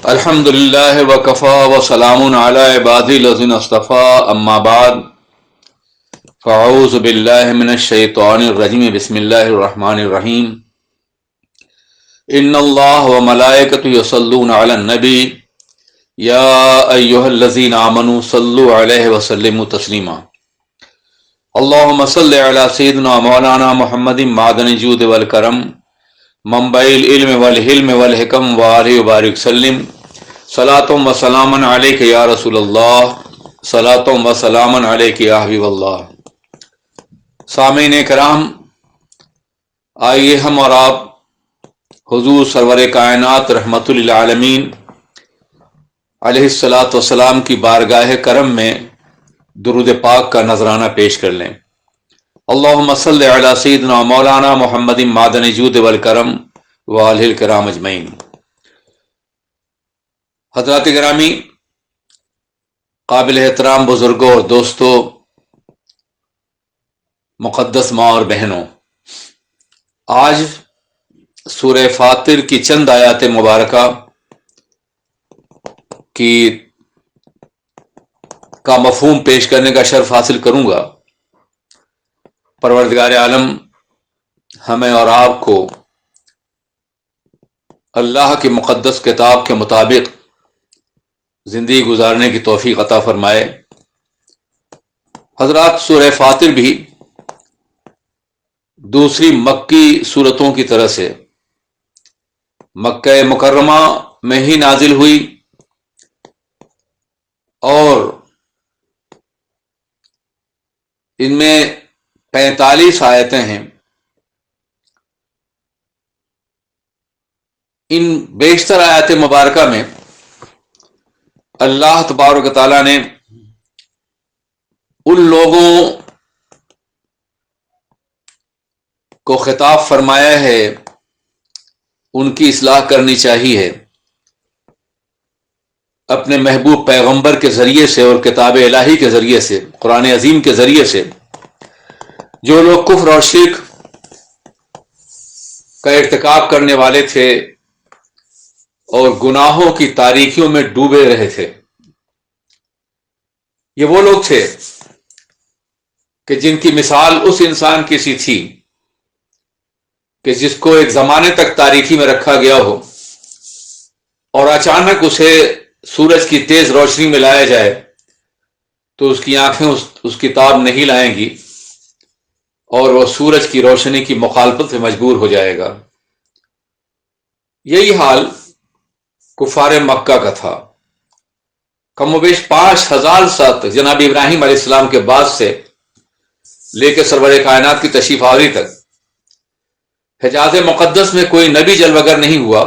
الحمد للہ وکفا وسلام علی عبادی الذین اصطفیٰ اما بعد فاعوذ باللہ من الشیطان الرجیم بسم اللہ الرحمن الرحیم ان اللہ وملائکتہ یصلون علی النبی یا ایہا الذین آمنوا صلوا علیہ وسلموا تسلیما اللہم صل علی سیدنا مولانا محمد معدن الجود والکرم منبع العلم والحلم والحکم وآلہ وبارک وسلم صلاۃ و سلام علیک یا رسول اللہ صلاۃ و سلام علیک یا حبیب اللہ۔ سامعین کرام، آئیے ہم اور آپ حضور سرور کائنات رحمت للعالمین علیہ الصلاۃ والسلام کی بارگاہ کرم میں درود پاک کا نذرانہ پیش کر لیں۔ اللہم صلی علی سیدنا مولانا محمد معدن الجود والکرم وآلہ الکرام اجمعین۔ حضرات گرامی، قابل احترام بزرگوں اور دوستوں، مقدس ماں اور بہنوں، آج سورہ فاطر کی چند آیات مبارکہ کا مفہوم پیش کرنے کا شرف حاصل کروں گا۔ پروردگار عالم ہمیں اور آپ کو اللہ کی مقدس کتاب کے مطابق زندگی گزارنے کی توفیق عطا فرمائے۔ حضرات، سورہ فاطر بھی دوسری مکی سورتوں کی طرح سے مکہ مکرمہ میں ہی نازل ہوئی اور ان میں 45 آیتیں ہیں۔ ان بیشتر آیات مبارکہ میں اللہ تبارک و تعالیٰ نے ان لوگوں کو خطاب فرمایا ہے، ان کی اصلاح کرنی چاہیے اپنے محبوب پیغمبر کے ذریعے سے اور کتاب الہی کے ذریعے سے، قرآن عظیم کے ذریعے سے۔ جو لوگ کفر اور شرک کا ارتکاب کرنے والے تھے اور گناہوں کی تاریکیوں میں ڈوبے رہے تھے، یہ وہ لوگ تھے کہ جن کی مثال اس انسان کی سی تھی کہ جس کو ایک زمانے تک تاریکی میں رکھا گیا ہو اور اچانک اسے سورج کی تیز روشنی میں لایا جائے تو اس کی آنکھیں اس کی تاب نہیں لائیں گی اور وہ سورج کی روشنی کی مخالفت سے مجبور ہو جائے گا۔ یہی حال کفار مکہ کا تھا۔ کم و بیش 5000 سال تک، جناب ابراہیم علیہ السلام کے بعد سے لے کے سرور کائنات کی تشریف آوری تک، حجاز مقدس میں کوئی نبی جلوگر نہیں ہوا،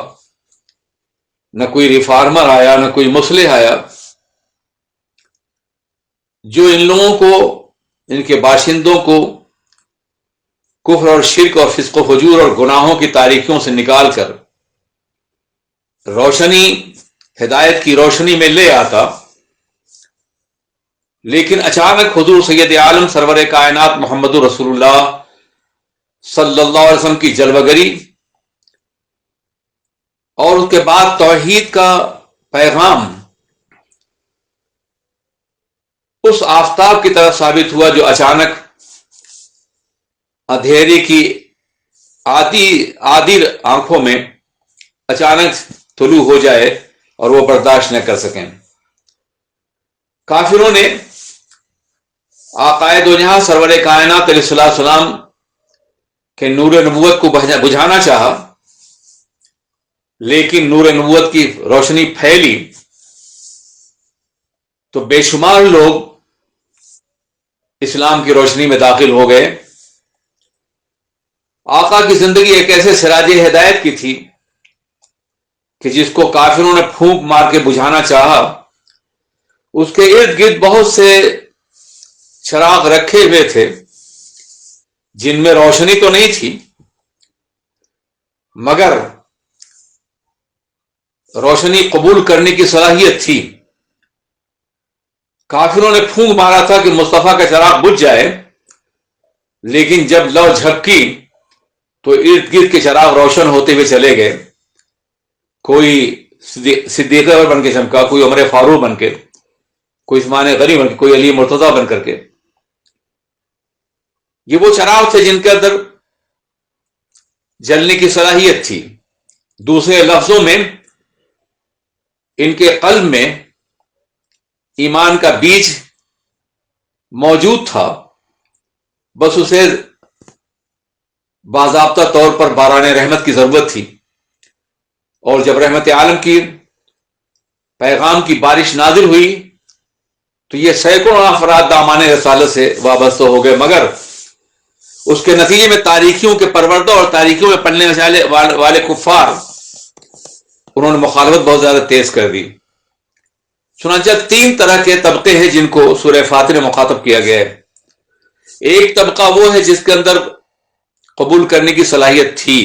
نہ کوئی ریفارمر آیا، نہ کوئی مصلح آیا جو ان لوگوں کو، ان کے باشندوں کو کفر اور شرک اور فسق و فجور اور گناہوں کی تاریکیوں سے نکال کر روشنی، ہدایت کی روشنی میں لے آتا۔ لیکن اچانک حضور سید عالم سرور کائنات محمد رسول اللہ صلی اللہ علیہ وسلم کی جلوگری اور اس کے بعد توحید کا پیغام اس آفتاب کی طرح ثابت ہوا جو اچانک اندھیرے کی آدھی آنکھوں میں اچانک طلوع ہو جائے اور وہ برداشت نہ کر سکیں۔ کافروں نے آقائے دو جہاں سرور کائنات علیہ السلام کے نور نبوت کو بجھانا چاہا، لیکن نور نبوت کی روشنی پھیلی تو بے شمار لوگ اسلام کی روشنی میں داخل ہو گئے۔ آقا کی زندگی ایک ایسے سراج ہدایت کی تھی کہ جس کو کافروں نے پھونک مار کے بجھانا چاہا۔ اس کے ارد گرد بہت سے چراغ رکھے ہوئے تھے جن میں روشنی تو نہیں تھی، مگر روشنی قبول کرنے کی صلاحیت تھی۔ کافروں نے پھونک مارا تھا کہ مصطفیٰ کا چراغ بجھ جائے، لیکن جب لو جھپکی تو ارد گرد کے چراغ روشن ہوتے ہوئے چلے گئے۔ کوئی صدیق اکبر بن کے چمکا، کوئی عمر فاروق بن کے، کوئی عثمان غنی بن کے، کوئی علی مرتضیٰ بن کر کے۔ یہ وہ چراغ تھے جن کے اندر جلنے کی صلاحیت تھی۔ دوسرے لفظوں میں ان کے قلب میں ایمان کا بیج موجود تھا، بس اسے باضابطہ طور پر باران رحمت کی ضرورت تھی، اور جب رحمت عالم کی پیغام کی بارش نازل ہوئی تو یہ سینکڑوں افراد دامان رسالت سے وابستہ ہو گئے، مگر اس کے نتیجے میں تاریکیوں کے پروردہ اور تاریکیوں میں پلنے والے کفار انہوں نے مخالفت بہت زیادہ تیز کر دی۔ چنانچہ 3 طرح کے طبقے ہیں جن کو سورہ فاتر میں مخاطب کیا گیا ہے۔ ایک طبقہ وہ ہے جس کے اندر قبول کرنے کی صلاحیت تھی،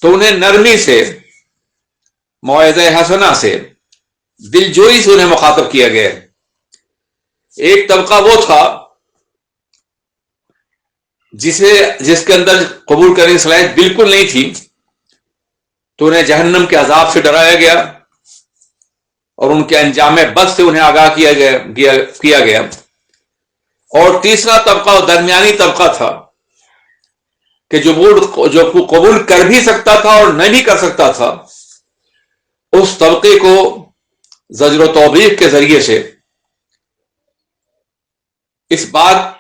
تو انہیں نرمی سے، موعظہ حسنہ سے، دل جوئی سے انہیں مخاطب کیا گیا ہے۔ ایک طبقہ وہ تھا جس کے اندر قبول کرنے کی صلاحیت بالکل نہیں تھی، تو انہیں جہنم کے عذاب سے ڈرایا گیا اور ان کے انجام بد سے انہیں آگاہ کیا گیا۔ اور تیسرا طبقہ درمیانی طبقہ تھا کہ جو قبول کر بھی سکتا تھا اور نہیں بھی کر سکتا تھا، اس طبقے کو زجر و توبیخ کے ذریعے سے اس بات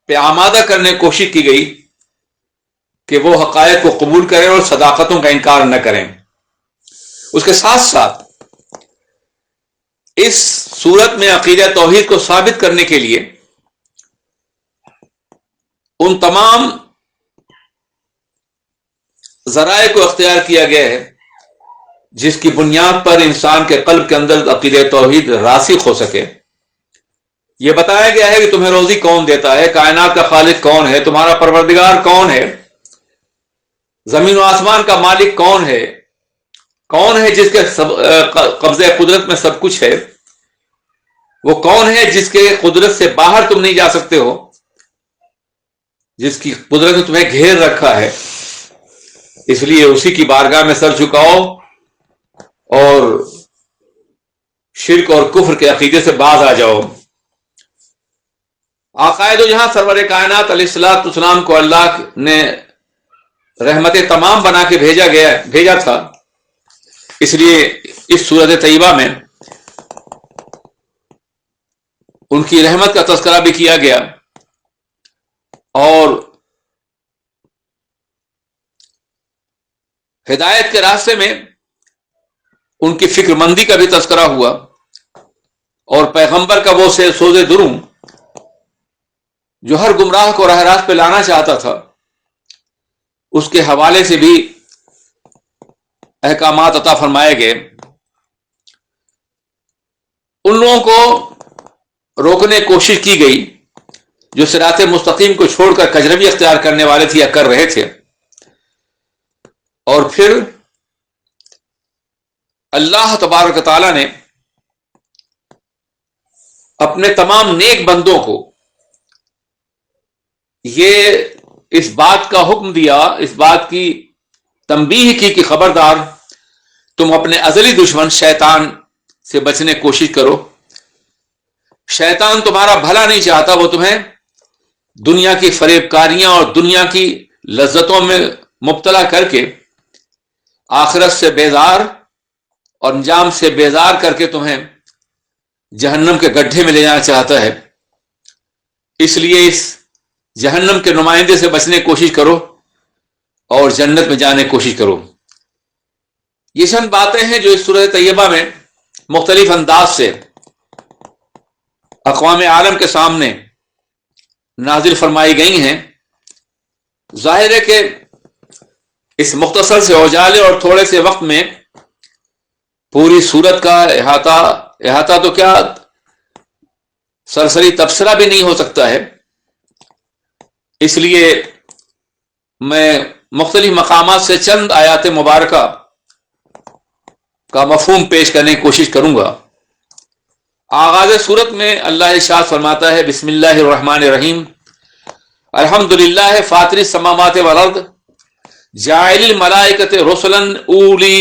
پہ آمادہ کرنے کی کوشش کی گئی کہ وہ حقائق کو قبول کریں اور صداقتوں کا انکار نہ کریں۔ اس کے ساتھ ساتھ اس صورت میں عقیدہ توحید کو ثابت کرنے کے لیے ان تمام ذرائع کو اختیار کیا گیا ہے جس کی بنیاد پر انسان کے قلب کے اندر عقیدہ توحید راسخ ہو سکے۔ یہ بتایا گیا ہے کہ تمہیں روزی کون دیتا ہے، کائنات کا خالق کون ہے، تمہارا پروردگار کون ہے، زمین و آسمان کا مالک کون ہے جس کے قبضہ قدرت میں سب کچھ ہے، وہ کون ہے جس کے قدرت سے باہر تم نہیں جا سکتے ہو، جس کی قدرت نے تمہیں گھیر رکھا ہے۔ اس لیے اسی کی بارگاہ میں سر جھکاؤ اور شرک اور کفر کے عقیدے سے باز آ جاؤ۔ عقائد و جہاں سرور کائنات علیہ الصلوۃ والسلام کو اللہ نے رحمت تمام بنا کے بھیجا تھا، اس لیے اس سورۃ طیبہ میں ان کی رحمت کا تذکرہ بھی کیا گیا اور ہدایت کے راستے میں ان کی فکر مندی کا بھی تذکرہ ہوا، اور پیغمبر کا وہ سوز دروں جو ہر گمراہ کو راہ راست پہ لانا چاہتا تھا، اس کے حوالے سے بھی احکامات عطا فرمائے گئے۔ ان لوگوں کو روکنے کی کوشش کی گئی جو صراط مستقیم کو چھوڑ کر کجروی اختیار کرنے والے تھے یا کر رہے تھے، اور پھر اللہ تبارک و تعالی نے اپنے تمام نیک بندوں کو یہ اس بات کا حکم دیا، اس بات کی تنبیہ کی کہ خبردار تم اپنے ازلی دشمن شیطان سے بچنے کی کوشش کرو۔ شیطان تمہارا بھلا نہیں چاہتا، وہ تمہیں دنیا کی فریب کاریاں اور دنیا کی لذتوں میں مبتلا کر کے آخرت سے بیزار اور انجام سے بیزار کر کے تمہیں جہنم کے گڈھے میں لے جانا چاہتا ہے۔ اس لیے اس جہنم کے نمائندے سے بچنے کی کوشش کرو اور جنت میں جانے کی کوشش کرو۔ یہ چند باتیں ہیں جو اس سورۃ طیبہ میں مختلف انداز سے اقوام عالم کے سامنے نازل فرمائی گئی ہیں۔ ظاہر ہے کہ اس مختصر سے اجالے اور تھوڑے سے وقت میں پوری سورت کا احاطہ تو کیا سرسری تبصرہ بھی نہیں ہو سکتا ہے، اس لیے میں مختلف مقامات سے چند آیات مبارکہ کا مفہوم پیش کرنے کی کوشش کروں گا۔ آغاز سورت میں اللہ ارشاد فرماتا ہے، بسم اللہ الرحمن الرحیم، الحمدللہ فاطر السماوات والارض جاعل الملائکۃ رسلا اولی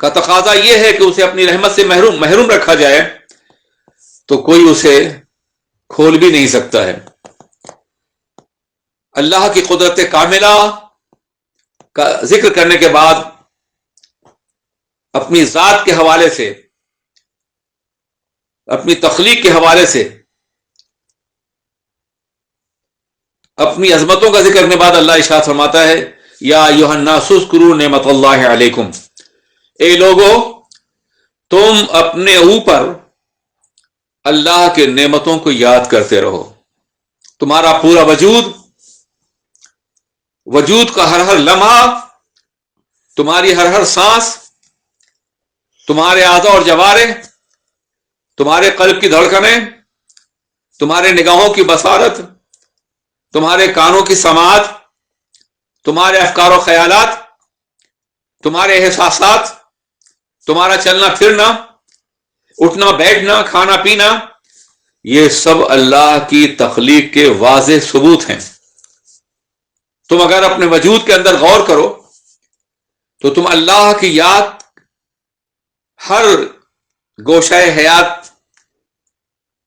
کا تقاضا یہ ہے کہ اسے اپنی رحمت سے محروم رکھا جائے تو کوئی اسے کھول بھی نہیں سکتا ہے۔ اللہ کی قدرت کاملہ کا ذکر کرنے کے بعد اپنی ذات کے حوالے سے، اپنی تخلیق کے حوالے سے، اپنی عظمتوں کا ذکر کرنے کے بعد اللہ ارشاد فرماتا ہے یا ایھا الناس اذکروا نعمت اللہ علیکم، اے لوگو تم اپنے اوپر اللہ کے نعمتوں کو یاد کرتے رہو۔ تمہارا پورا وجود کا ہر لمحہ، تمہاری ہر سانس، تمہارے اعضاء اور جوارح، تمہارے قلب کی دھڑکنیں، تمہارے نگاہوں کی بصارت، تمہارے کانوں کی سماعت، تمہارے افکار و خیالات، تمہارے احساسات، تمہارا چلنا پھرنا، اٹھنا بیٹھنا، کھانا پینا، یہ سب اللہ کی تخلیق کے واضح ثبوت ہیں۔ تم اگر اپنے وجود کے اندر غور کرو تو تم اللہ کی یاد ہر گوشہ حیات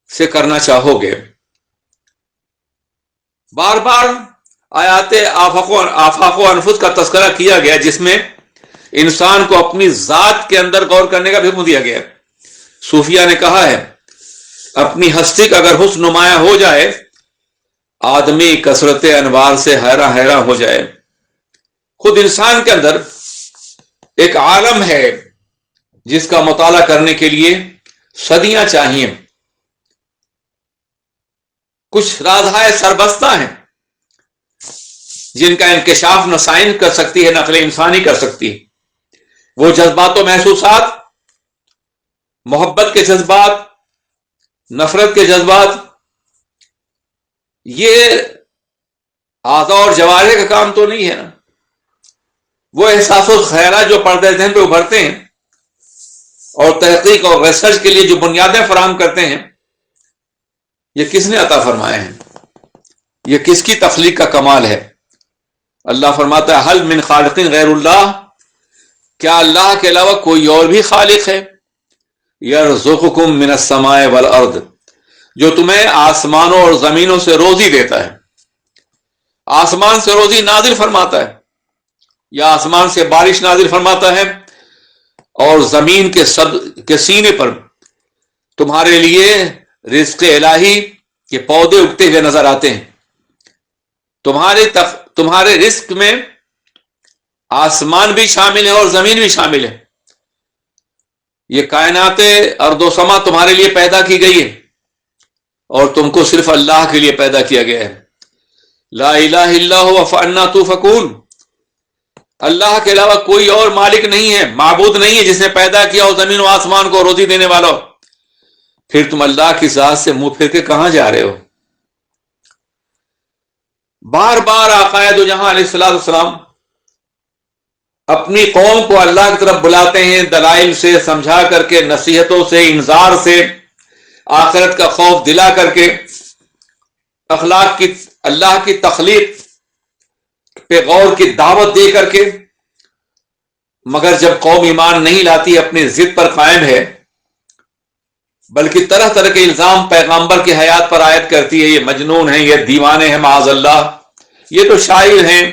سے کرنا چاہو گے۔ بار بار آیات آفاق و انفس کا تذکرہ کیا گیا جس میں انسان کو اپنی ذات کے اندر غور کرنے کا بھی حکم دیا گیا۔ صوفیہ نے کہا ہے اپنی ہستی کا اگر حسن نمایاں ہو جائے آدمی کثرت انوار سے حیران ہو جائے۔ خود انسان کے اندر ایک عالم ہے جس کا مطالعہ کرنے کے لیے صدیاں چاہیے۔ کچھ رازہائے سربستہ ہیں جن کا انکشاف نہ سائنس کر سکتی ہے نہ عقل انسانی کر سکتی ہے۔ وہ جذبات و محسوسات، محبت کے جذبات، نفرت کے جذبات، یہ اعضاء اور جوارح کا کام تو نہیں ہے نا۔ وہ احساس و خیالات جو پردہ ذہن پہ ابھرتے ہیں اور تحقیق اور ریسرچ کے لیے جو بنیادیں فراہم کرتے ہیں، یہ کس نے عطا فرمائے ہیں؟ یہ کس کی تخلیق کا کمال ہے؟ اللہ فرماتا ہے حل من خالق غیر اللہ، کیا اللہ کے علاوہ کوئی اور بھی خالق ہے؟ یرزقکم من السماء والارض، جو تمہیں آسمانوں اور زمینوں سے روزی دیتا ہے۔ آسمان سے روزی نازل فرماتا ہے یا آسمان سے بارش نازل فرماتا ہے اور زمین کے سینے پر تمہارے لیے رزق الہی کے پودے اگتے ہوئے نظر آتے ہیں۔ تمہارے رزق میں آسمان بھی شامل ہے اور زمین بھی شامل ہے۔ یہ کائنات ارض و سما تمہارے لیے پیدا کی گئی ہے اور تم کو صرف اللہ کے لیے پیدا کیا گیا ہے۔ لا الہ الا هو فانا تؤفکون، اللہ کے علاوہ کوئی اور مالک نہیں ہے، معبود نہیں ہے جس نے پیدا کیا ہو زمین و آسمان کو روزی دینے والا ہو۔ پھر تم اللہ کی ذات سے منہ پھیر کے کہاں جا رہے ہو؟ بار بار آقا دو جہاں علیہ السلام اپنی قوم کو اللہ کی طرف بلاتے ہیں، دلائل سے سمجھا کر کے، نصیحتوں سے، انذار سے، آخرت کا خوف دلا کر کے، اخلاق کی، اللہ کی تخلیق پہ غور کی دعوت دے کر کے، مگر جب قوم ایمان نہیں لاتی، اپنی ضد پر قائم ہے، بلکہ طرح طرح کے الزام پیغمبر کی حیات پر عائد کرتی ہے، یہ مجنون ہیں، یہ دیوانے ہیں، معاذ اللہ، یہ تو شاعر ہیں،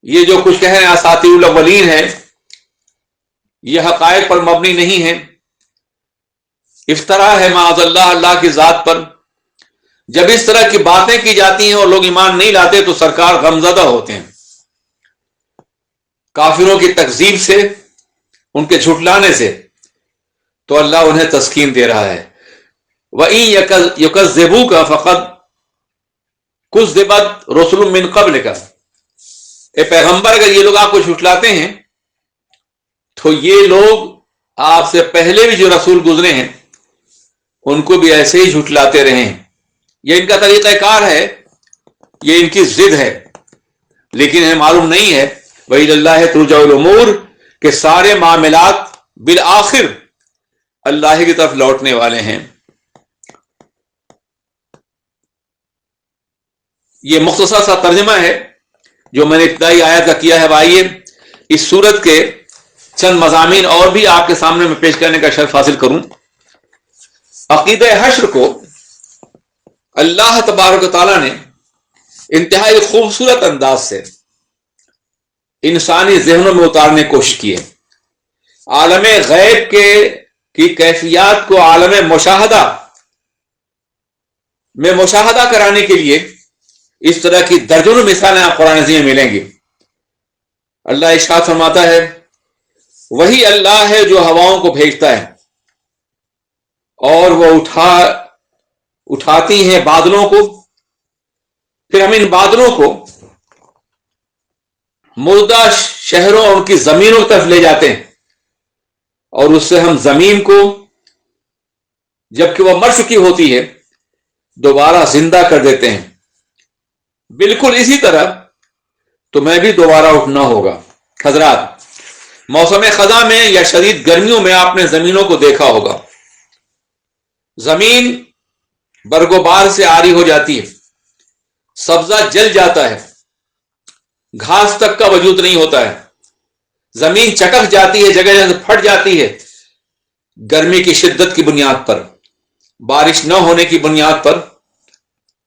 یہ جو کچھ کہہ رہے ہیں اساطیر الاولین ہے، یہ حقائق پر مبنی نہیں ہے، افطرا ہے معاذ اللہ اللہ کی ذات پر۔ جب اس طرح کی باتیں کی جاتی ہیں اور لوگ ایمان نہیں لاتے تو سرکار غمزدہ ہوتے ہیں۔ کافروں کی تکذیب سے، ان کے جھٹلانے سے تو اللہ انہیں تسکین دے رہا ہے۔ وَإِن يُكَذِّبُوكَ فَقَدْ كُذِّبَتْ رُسُلٌ مِّن قَبْلِكَ، اے پیغمبر اگر یہ لوگ آپ کو جھٹلاتے ہیں تو یہ لوگ آپ سے پہلے بھی جو رسول گزرے ہیں ان کو بھی ایسے ہی جھٹلاتے رہے ہیں۔ یہ ان کا طریقہ کار ہے، یہ ان کی ضد ہے، لیکن انہیں معلوم نہیں ہے وَإِلَى اللَّهِ تُرْجَعُ الْأُمُورُ کہ سارے معاملات بالآخر اللہ کی طرف لوٹنے والے ہیں۔ یہ مختصر سا ترجمہ ہے جو میں نے ابتدائی آیت کا کیا ہے۔ آئیے اس سورت کے چند مضامین اور بھی آپ کے سامنے میں پیش کرنے کا شرف حاصل کروں۔ عقیدہ حشر کو اللہ تبارک و تعالیٰ نے انتہائی خوبصورت انداز سے انسانی ذہنوں میں اتارنے کی کوشش کی ہے۔ عالم غیب کی کیفیات کو عالم مشاہدہ میں مشاہدہ کرانے کے لیے اس طرح کی درجنوں مثالیں آپ قرآن عظیم میں ملیں گی۔ اللہ ارشاد فرماتا ہے، وہی اللہ ہے جو ہواؤں کو بھیجتا ہے اور وہ اٹھاتی ہیں بادلوں کو، پھر ہم ان بادلوں کو مردہ شہروں اور ان کی زمینوں کی طرف لے جاتے ہیں، اور اس سے ہم زمین کو جبکہ وہ مر چکی ہوتی ہے دوبارہ زندہ کر دیتے ہیں۔ بالکل اسی طرح تمہیں بھی دوبارہ اٹھنا ہوگا۔ حضرات، موسم خزاں میں یا شدید گرمیوں میں آپ نے زمینوں کو دیکھا ہوگا، زمین برگ و بار سے عاری ہو جاتی ہے، سبزہ جل جاتا ہے، گھاس تک کا وجود نہیں ہوتا ہے، زمین چٹک جاتی ہے، جگہ جگہ سے پھٹ جاتی ہے، گرمی کی شدت کی بنیاد پر، بارش نہ ہونے کی بنیاد پر،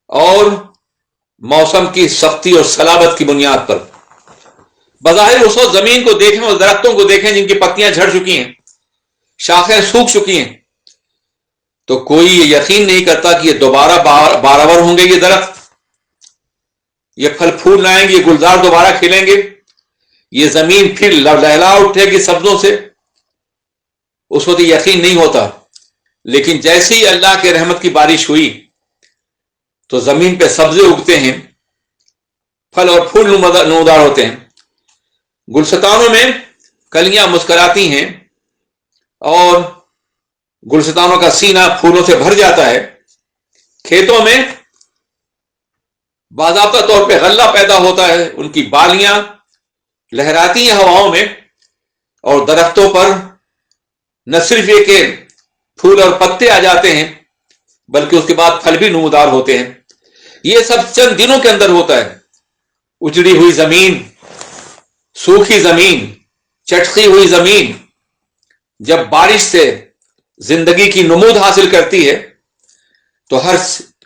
اور موسم کی سختی اور صلابت کی بنیاد پر۔ بظاہر اس وقت زمین کو دیکھیں اور درختوں کو دیکھیں جن کی پتیاں جھڑ چکی ہیں، شاخیں سوکھ چکی ہیں، تو کوئی یہ یقین نہیں کرتا کہ یہ دوبارہ بارآور ہوں گے، یہ درخت، یہ پھل پھول لائیں گے، یہ گلزار دوبارہ کھلیں گے، یہ زمین پھر لہلا اٹھے گی سبزوں سے۔ اس وقت یقین نہیں ہوتا، لیکن جیسے ہی اللہ کے رحمت کی بارش ہوئی تو زمین پہ سبزے اگتے ہیں، پھل اور پھول نمودار ہوتے ہیں، گلستانوں میں کلیاں مسکراتی ہیں اور گلستانوں کا سینہ پھولوں سے بھر جاتا ہے، کھیتوں میں باضابطہ طور پہ غلہ پیدا ہوتا ہے، ان کی بالیاں لہراتی ہیں ہواؤں میں، اور درختوں پر نہ صرف یہ کہ پھول اور پتے آ جاتے ہیں بلکہ اس کے بعد پھل بھی نمودار ہوتے ہیں۔ یہ سب چند دنوں کے اندر ہوتا ہے۔ اجڑی ہوئی زمین، سوکھی زمین، چٹکی ہوئی زمین جب بارش سے زندگی کی نمود حاصل کرتی ہے تو ہر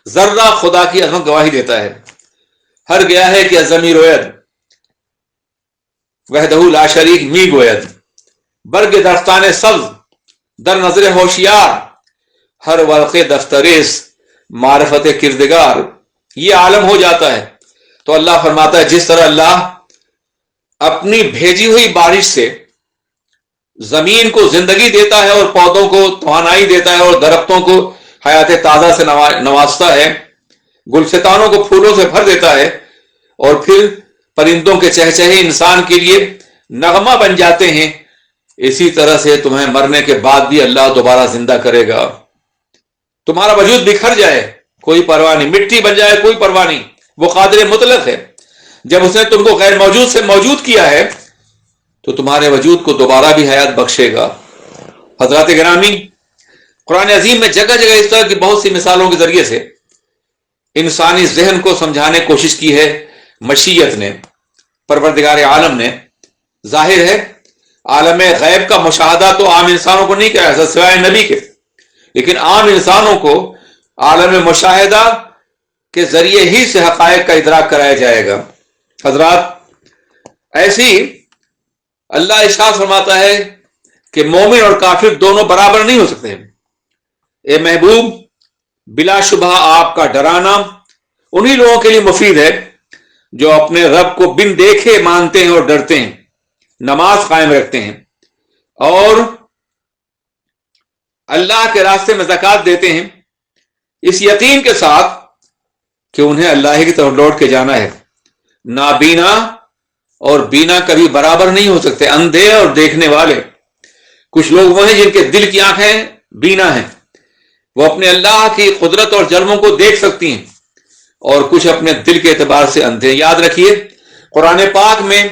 ذرہ خدا کی عظمت گواہی دیتا ہے۔ ہر گیا ہے کہ الضمیر روید وحدہ لا شریک می گوید، برگ درختان سبز در نظر ہوشیار، ہر ورق دفتریز معرفت کردگار۔ یہ عالم ہو جاتا ہے تو اللہ فرماتا ہے جس طرح اللہ اپنی بھیجی ہوئی بارش سے زمین کو زندگی دیتا ہے اور پودوں کو توانائی دیتا ہے اور درختوں کو حیات تازہ سے نوازتا ہے، گلستانوں کو پھولوں سے بھر دیتا ہے، اور پھر پرندوں کے چہچہے انسان کے لیے نغمہ بن جاتے ہیں، اسی طرح سے تمہیں مرنے کے بعد بھی اللہ دوبارہ زندہ کرے گا۔ تمہارا وجود بکھر جائے کوئی پرواہ نہیں، مٹی بن جائے کوئی پرواہ نہیں، وہ قادر مطلق ہے۔ جب اس نے تم کو غیر موجود سے موجود کیا ہے تو تمہارے وجود کو دوبارہ بھی حیات بخشے گا۔ حضرات گرامی، قرآن عظیم میں جگہ جگہ اس طرح کی بہت سی مثالوں کے ذریعے سے انسانی ذہن کو سمجھانے کی کوشش کی ہے مشیت نے، پروردگار عالم نے۔ ظاہر ہے عالم غیب کا مشاہدہ تو عام انسانوں کو نہیں کیا سوائے نبی کے، لیکن عام انسانوں کو عالم مشاہدہ کے ذریعے ہی سے حقائق کا ادراک کرایا جائے گا۔ حضرات، ایسی اللہ ارشاد فرماتا ہے کہ مومن اور کافر دونوں برابر نہیں ہو سکتے۔ اے محبوب، بلا شبہ آپ کا ڈرانا انہی لوگوں کے لیے مفید ہے جو اپنے رب کو بن دیکھے مانتے ہیں اور ڈرتے ہیں، نماز قائم رکھتے ہیں اور اللہ کے راستے میں زکوٰۃ دیتے ہیں، اس یقین کے ساتھ کہ انہیں اللہ ہی کی طرف لوٹ کے جانا ہے۔ نابینا اور بینا کبھی برابر نہیں ہو سکتے، اندھے اور دیکھنے والے۔ کچھ لوگ وہ ہیں جن کے دل کی آنکھیں بینا ہیں، وہ اپنے اللہ کی قدرت اور جلووں کو دیکھ سکتی ہیں، اور کچھ اپنے دل کے اعتبار سے اندھے۔ یاد رکھیے قرآن پاک میں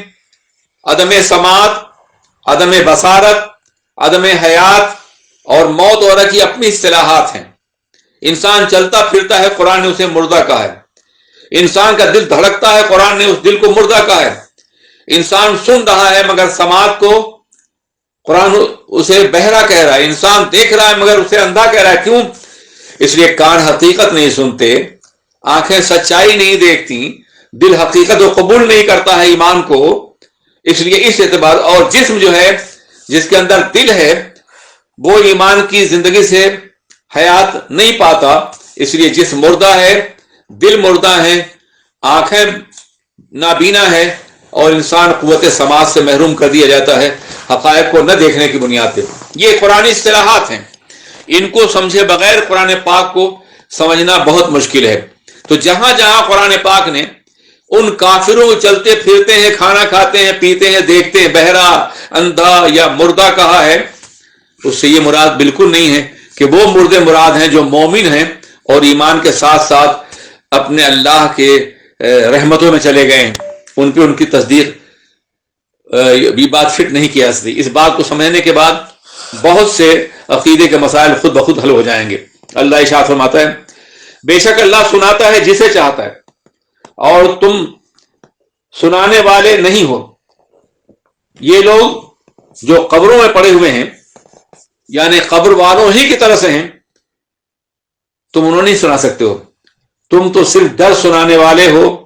عدم سماعت، عدم بصارت، عدم حیات اور موت وغیرہ کی اپنی اصطلاحات ہیں۔ انسان چلتا پھرتا ہے، قرآن نے اسے مردہ کہا ہے۔ انسان کا دل دھڑکتا ہے، قرآن نے اس دل کو مردہ کہا ہے۔ انسان سن رہا ہے مگر سماعت کو قرآن اسے بہرا کہہ رہا ہے، انسان دیکھ رہا ہے مگر اسے اندھا کہہ رہا ہے. کیوں؟ اس لیے کان حقیقت نہیں سنتے، آنکھیں سچائی نہیں دیکھتی، دل حقیقت کو قبول نہیں کرتا ہے ایمان کو. اس لیے اس اعتبار، اور جسم جو ہے جس کے اندر دل ہے وہ ایمان کی زندگی سے حیات نہیں پاتا. اس لیے جسم مردہ ہے، دل مردہ ہے، آنکھیں نابینا ہے، اور انسان قوت سماعت سے محروم کر دیا جاتا ہے حقائق کو نہ دیکھنے کی بنیاد پہ. یہ قرآنی اصطلاحات ہیں، ان کو سمجھے بغیر قرآن پاک کو سمجھنا بہت مشکل ہے. تو جہاں جہاں قرآن پاک نے ان کافروں کو چلتے پھرتے ہیں، کھانا کھاتے ہیں، پیتے ہیں، دیکھتے ہیں، بہرا، اندھا یا مردہ کہا ہے، اس سے یہ مراد بالکل نہیں ہے کہ وہ مردے مراد ہیں جو مومن ہیں اور ایمان کے ساتھ ساتھ اپنے اللہ کے رحمتوں میں چلے گئے ہیں. ان پہ ان کی تصدیق یہ بات فٹ نہیں کی جاتی. اس بات کو سمجھنے کے بعد بہت سے عقیدے کے مسائل خود بخود حل ہو جائیں گے. اللہ ارشاد فرماتا ہے، بے شک اللہ سناتا ہے جسے چاہتا ہے اور تم سنانے والے نہیں ہو. یہ لوگ جو قبروں میں پڑے ہوئے ہیں، یعنی قبر والوں ہی کی طرح سے ہیں، تم انہوں نہیں سنا سکتے ہو، تم تو صرف ڈر سنانے والے ہو.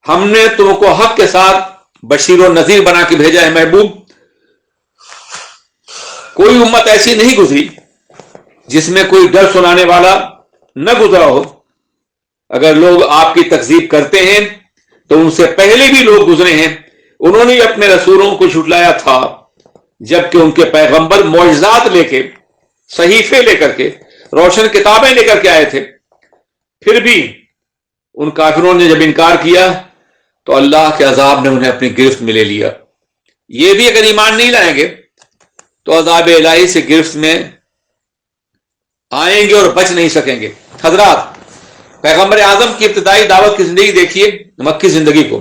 ہم نے تم کو حق کے ساتھ بشیر و نذیر بنا کے بھیجا ہے محبوب. کوئی امت ایسی نہیں گزری جس میں کوئی ڈر سنانے والا نہ گزرا ہو. اگر لوگ آپ کی تکذیب کرتے ہیں تو ان سے پہلے بھی لوگ گزرے ہیں، انہوں نے اپنے رسولوں کو جھٹلایا تھا جبکہ ان کے پیغمبر معجزات لے کے، صحیفے لے کر کے، روشن کتابیں لے کر کے آئے تھے. پھر بھی ان کافروں نے جب انکار کیا تو اللہ کے عذاب نے انہیں اپنی گرفت میں لے لیا. یہ بھی اگر ایمان نہیں لائیں گے تو عذاب الہی سے گرفت میں آئیں گے اور بچ نہیں سکیں گے. حضرات، پیغمبر اعظم کی ابتدائی دعوت کی زندگی دیکھیے، مکی زندگی کو،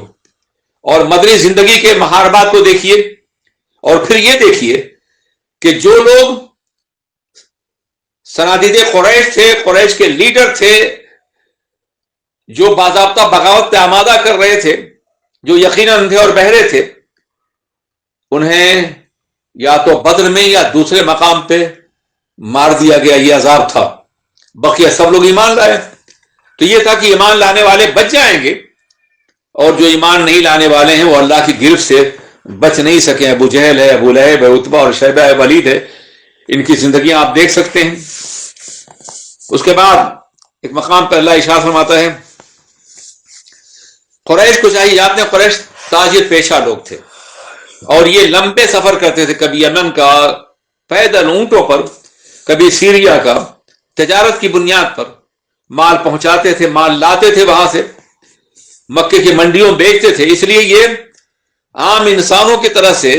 اور مدنی زندگی کے محاربات کو دیکھیے، اور پھر یہ دیکھیے کہ جو لوگ صنادید قریش تھے، قریش کے لیڈر تھے، جو باضابطہ بغاوت پہ آمادہ کر رہے تھے، جو یقیناً اندھے اور بہرے تھے، انہیں یا تو بدر میں یا دوسرے مقام پہ مار دیا گیا. یہ عذاب تھا. بقیہ سب لوگ ایمان لائے. تو یہ تھا کہ ایمان لانے والے بچ جائیں گے، اور جو ایمان نہیں لانے والے ہیں وہ اللہ کی گرفت سے بچ نہیں سکے. ابو جہل ہے، ابو لہب ہے، عتبہ اور شیبہ ہے، ولید ہے، ان کی زندگیاں آپ دیکھ سکتے ہیں. اس کے بعد ایک مقام پہ اللہ ارشاد فرماتا ہے، قریش کو چاہیے، آپ نے قریش تاجر پیشہ لوگ تھے اور یہ لمبے سفر کرتے تھے، کبھی یمن کا پیدل اونٹوں پر، کبھی سیریا کا، تجارت کی بنیاد پر مال پہنچاتے تھے، مال لاتے تھے وہاں سے، مکے کی منڈیوں بیچتے تھے. اس لیے یہ عام انسانوں کی طرح سے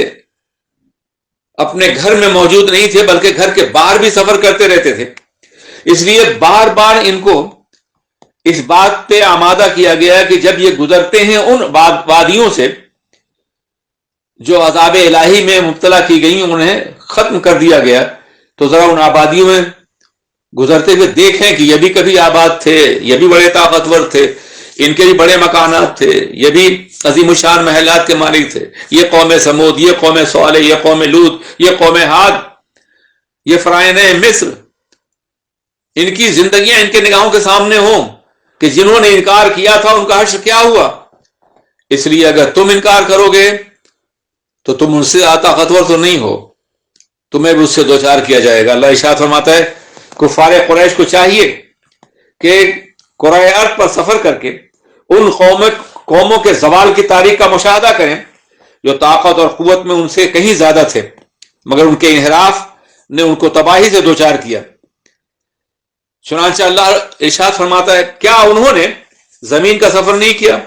اپنے گھر میں موجود نہیں تھے بلکہ گھر کے باہر بھی سفر کرتے رہتے تھے. اس لیے بار بار ان کو اس بات پہ آمادہ کیا گیا کہ جب یہ گزرتے ہیں ان وادیوں سے جو عذاب الہی میں مبتلا کی گئی، انہیں ختم کر دیا گیا، تو ذرا ان آبادیوں میں گزرتے ہوئے دیکھیں کہ یہ بھی کبھی آباد تھے، یہ بھی بڑے طاقتور تھے، ان کے بھی بڑے مکانات تھے، یہ بھی عظیم الشان محلات کے مالک تھے. یہ قوم سمود، یہ قوم صالح، یہ قوم لوط، یہ قوم عاد، یہ فرعونِ مصر، ان کی زندگیاں ان کے نگاہوں کے سامنے ہوں کہ جنہوں نے انکار کیا تھا ان کا حشر کیا ہوا. اس لیے اگر تم انکار کرو گے تو تم ان سے طاقتور تو نہیں ہو، تمہیں بھی اس سے دوچار کیا جائے گا. اللہ ارشاد فرماتا ہے، کفار قریش کو چاہیے کہ قرۂ ارض پر سفر کر کے ان قوموں کے زوال کی تاریخ کا مشاہدہ کریں جو طاقت اور قوت میں ان سے کہیں زیادہ تھے، مگر ان کے انحراف نے ان کو تباہی سے دوچار کیا. چنانچہ اللہ ارشاد فرماتا ہے، کیا انہوں نے زمین کا سفر نہیں کیا؟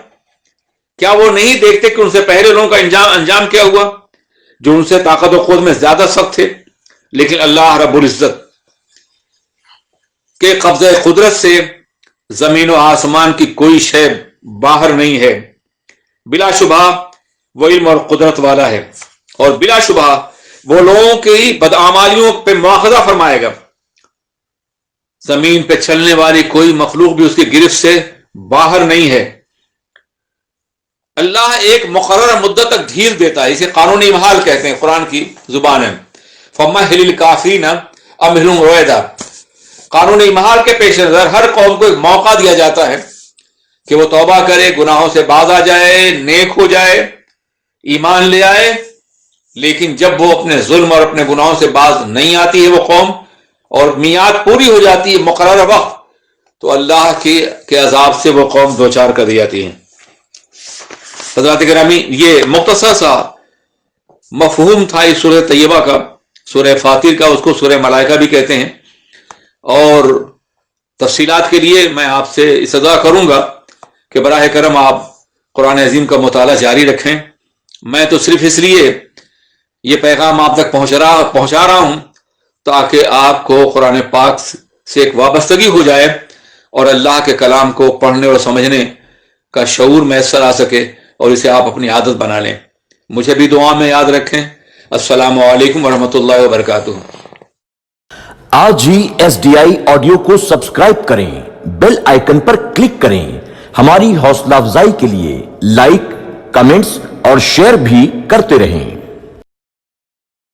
کیا وہ نہیں دیکھتے کہ ان سے پہلے لوگوں کا انجام کیا ہوا جو ان سے طاقت و قوت میں زیادہ سخت تھے؟ لیکن اللہ رب العزت کے قبضہ قدرت سے زمین و آسمان کی کوئی شے باہر نہیں ہے. بلا شبہ وہ علم اور قدرت والا ہے، اور بلا شبہ وہ لوگوں کی بدعمالیوں پہ مواخذہ فرمائے گا. زمین پہ چلنے والی کوئی مخلوق بھی اس کی گرفت سے باہر نہیں ہے. اللہ ایک مقررہ مدت تک ڈھیل دیتا ہے، اسے قانونی محال کہتے ہیں قرآن کی زبان ہے. فَمَّهِّلِ الْكَافِرِينَ أَمْهِلْهُمْ رُوَيْدًا، قانونی محال کے پیش نظر ہر قوم کو ایک موقع دیا جاتا ہے کہ وہ توبہ کرے، گناہوں سے باز آ جائے، نیک ہو جائے، ایمان لے آئے. لیکن جب وہ اپنے ظلم اور اپنے گناہوں سے باز نہیں آتی ہے وہ قوم، اور میعاد پوری ہو جاتی ہے مقررہ وقت، تو اللہ کے عذاب سے وہ قوم دوچار کر دی جاتی ہے. حضرات گرامی، یہ مختصر سا مفہوم تھا اس سورہ طیبہ کا، سورہ فاطر کا، اس کو سورہ ملائکہ بھی کہتے ہیں. اور تفصیلات کے لیے میں آپ سے استدعا کروں گا کہ براہ کرم آپ قرآن عظیم کا مطالعہ جاری رکھیں. میں تو صرف اس لیے یہ پیغام آپ تک پہنچا رہا ہوں تاکہ آپ کو قرآن پاک سے ایک وابستگی ہو جائے اور اللہ کے کلام کو پڑھنے اور سمجھنے کا شعور میسر آ سکے اور اسے آپ اپنی عادت بنا لیں. مجھے بھی دعا میں یاد رکھیں. السلام علیکم ورحمۃ اللہ وبرکاتہ. آج ہی SDI آڈیو کو سبسکرائب کریں، بیل آئیکن پر کلک کریں. ہماری حوصلہ افزائی کے لیے لائک، کمنٹس اور شیئر بھی کرتے رہیں.